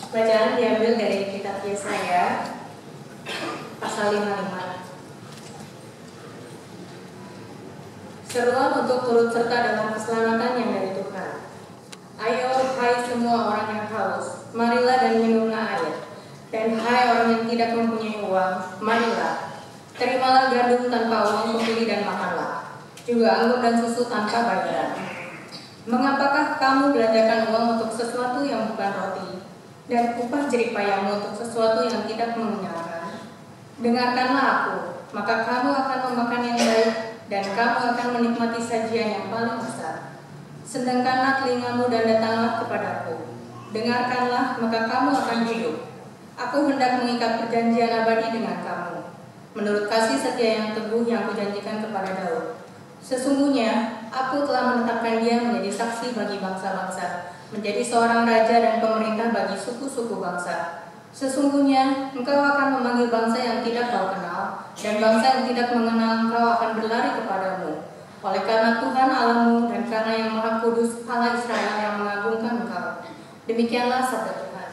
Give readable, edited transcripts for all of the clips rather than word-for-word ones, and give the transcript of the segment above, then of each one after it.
Bacaan diambil dari kitab Yesaya pasal 55. Seruan untuk turut serta dalam keselamatan yang dari Tuhan. Ayo, hai semua orang yang haus, marilah dan minumlah air. Dan hai orang yang tidak mempunyai uang, marilah, terimalah gandum tanpa uang pembeli dan makanlah, juga anggur dan susu tanpa bayaran. Mengapakah kamu belanjakan uang untuk sesuatu yang bukan roti, dan upah jerih payahmu untuk sesuatu yang tidak mengenyangkan? Dengarkanlah aku, maka kamu akan memakan yang baik, dan kamu akan menikmati sajian yang paling besar. Sedangkanlah telingamu dan datanglah kepadaku. Dengarkanlah, maka kamu akan hidup. Aku hendak mengikat perjanjian abadi dengan kamu, menurut kasih setia yang teguh yang kujanjikan kepada Daud. Sesungguhnya, aku telah menetapkan dia menjadi saksi bagi bangsa-bangsa, menjadi seorang raja dan pemerintah bagi suku-suku bangsa. Sesungguhnya, engkau akan memanggil bangsa yang tidak kau kenal, dan bangsa yang tidak mengenal engkau akan berlari kepadamu. Oleh karena Tuhan Allahmu dan karena yang Maha Kudus Allah Israel yang mengagungkan engkau. Demikianlah sabda Tuhan.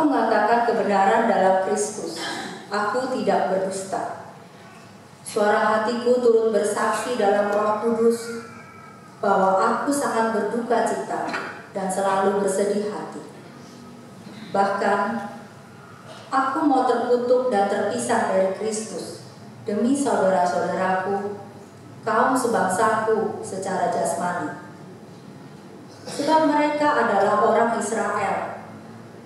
mengatakan kebenaran dalam Kristus. Aku tidak berdusta. Suara hatiku turut bersaksi dalam Roh Kudus bahwa aku sangat berduka cita dan selalu bersedih hati. Bahkan, aku mau terkutuk dan terpisah dari Kristus demi saudara-saudaraku, kaum sebangsaku secara jasmani. Sebab mereka adalah orang Israel.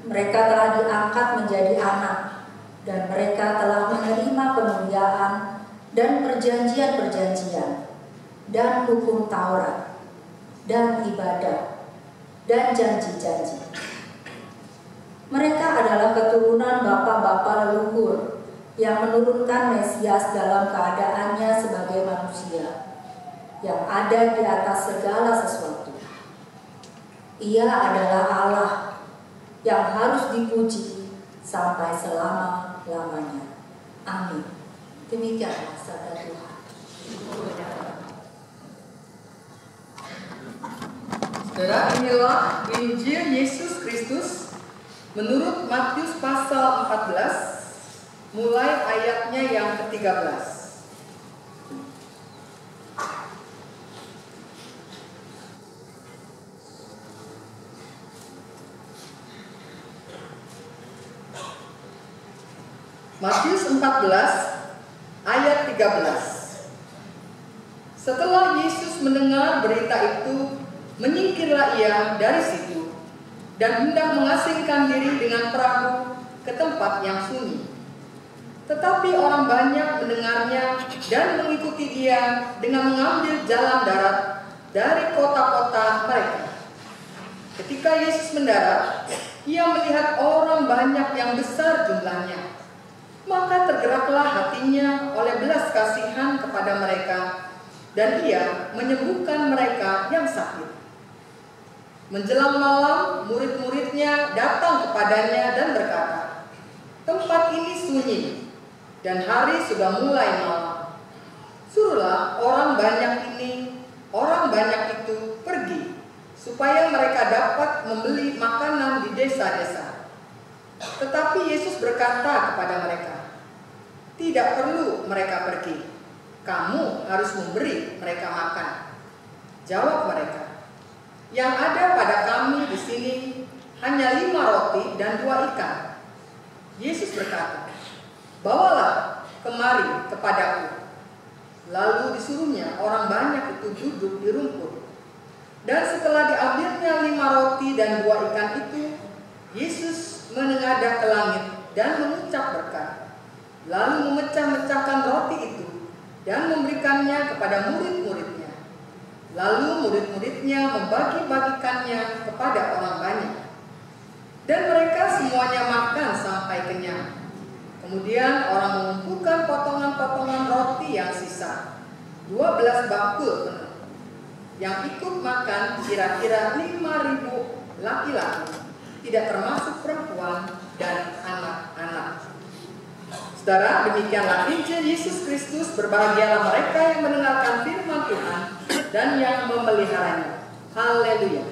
Mereka telah diangkat menjadi anak, dan mereka telah menerima kemuliaan dan perjanjian-perjanjian, dan hukum Taurat, dan ibadah, dan janji-janji. Mereka adalah keturunan bapa-bapa leluhur yang menurunkan Mesias dalam keadaannya sebagai manusia, yang ada di atas segala sesuatu. Ia adalah Allah yang harus dipuji sampai selama-lamanya. Amin. Demikianlah sabda Tuhan. Saudara, inilah Injil Yesus Kristus menurut Matius pasal 14, mulai ayatnya yang ke-13. Matius 14 ayat 13. Setelah Yesus mendengar berita itu, menyingkirlah ia dari situ dan hendak mengasingkan diri dengan perahu ke tempat yang sunyi. Tetapi orang banyak mendengarnya dan mengikuti dia dengan mengambil jalan darat dari kota-kota mereka. Ketika Yesus mendarat, ia melihat orang banyak yang besar jumlahnya. Maka tergeraklah hatinya oleh belas kasihan kepada mereka, dan ia menyembuhkan mereka yang sakit. Menjelang malam, murid-muridnya datang kepadanya dan berkata, "Tempat ini sunyi, dan hari sudah mulai malam. Suruhlah orang banyak itu pergi, supaya mereka dapat membeli makanan di desa-desa." Tetapi Yesus berkata kepada mereka, "Tidak perlu mereka pergi. Kamu harus memberi mereka makan." Jawab mereka, "Yang ada pada kami di sini hanya 5 roti dan 2 ikan." Yesus berkata, "Bawalah kemari kepadaku." Lalu disuruhnya orang banyak itu duduk di rumput. Dan setelah diambilnya 5 roti dan 2 ikan itu, Yesus menengadah ke langit dan mengucap berkat, lalu memecah-mecahkan roti itu dan memberikannya kepada murid-muridnya. Lalu murid-muridnya membagi-bagikannya kepada orang banyak. Dan mereka semuanya makan sampai kenyang. Kemudian orang mengumpulkan potongan-potongan roti yang sisa, 12 bakul penuh. Yang ikut makan kira-kira 5.000 laki-laki, tidak termasuk perempuan dan anak-anak. Saudara, demikianlah Injil Yesus Kristus. Berbahagialah mereka yang mendengarkan firman Tuhan dan yang memeliharanya. Haleluya.